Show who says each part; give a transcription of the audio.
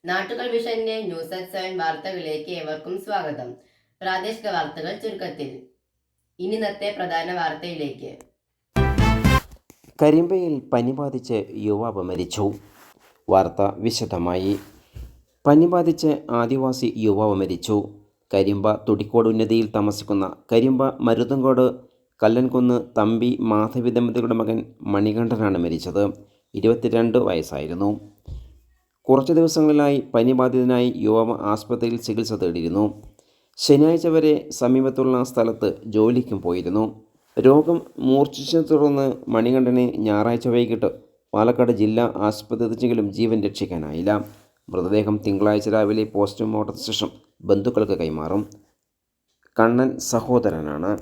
Speaker 1: നാട്ടുകൾ വിഷന്റെ news at 7 വാർത്തകളിലേക്ക് ഏവർക്കും സ്വാഗതം. പ്രാദേശിക വാർത്തകൾ ചുരുക്കത്തിൽ. ഇന്നത്തെ പ്രധാന വാർത്തയിലേക്ക്.
Speaker 2: കരിമ്പയിൽ പനി ബാധിച്ച് യുവാവ് മരിച്ചു. വാർത്ത വിശദമായി. പനി ബാധിച്ച് ആദിവാസി യുവാവ് മരിച്ചു. കരിമ്പ തുടിക്കോട് ഉന്നതിയിൽ താമസിക്കുന്ന കരിമ്പ മരുതങ്കോട് കല്ലൻകുന്ന് തമ്പി മാധവി ദമ്പതികളുടെ മകൻ മണികണ്ഠനാണ് മരിച്ചത്. 22 വയസ്സായിരുന്നു. കുറച്ച് ദിവസങ്ങളിലായി പനി ബാധിതനായി യുവാവ് ആസ്പത്രിയിൽ ചികിത്സ തേടിയിരുന്നു. ശനിയാഴ്ച വരെ സമീപത്തുള്ള സ്ഥലത്ത് ജോലിക്കും പോയിരുന്നു. രോഗം മൂർച്ഛിച്ചതിനെ തുടർന്ന് മണികണ്ഠനെ ഞായറാഴ്ച വൈകിട്ട് പാലക്കാട് ജില്ലാ ആസ്പത്രി എത്തിച്ചെങ്കിലും ജീവൻ രക്ഷിക്കാനായില്ല. മൃതദേഹം തിങ്കളാഴ്ച രാവിലെ പോസ്റ്റ്മോർട്ടത്തിന് ശേഷം ബന്ധുക്കൾക്ക് കൈമാറും. കണ്ണൻ സഹോദരനാണ്.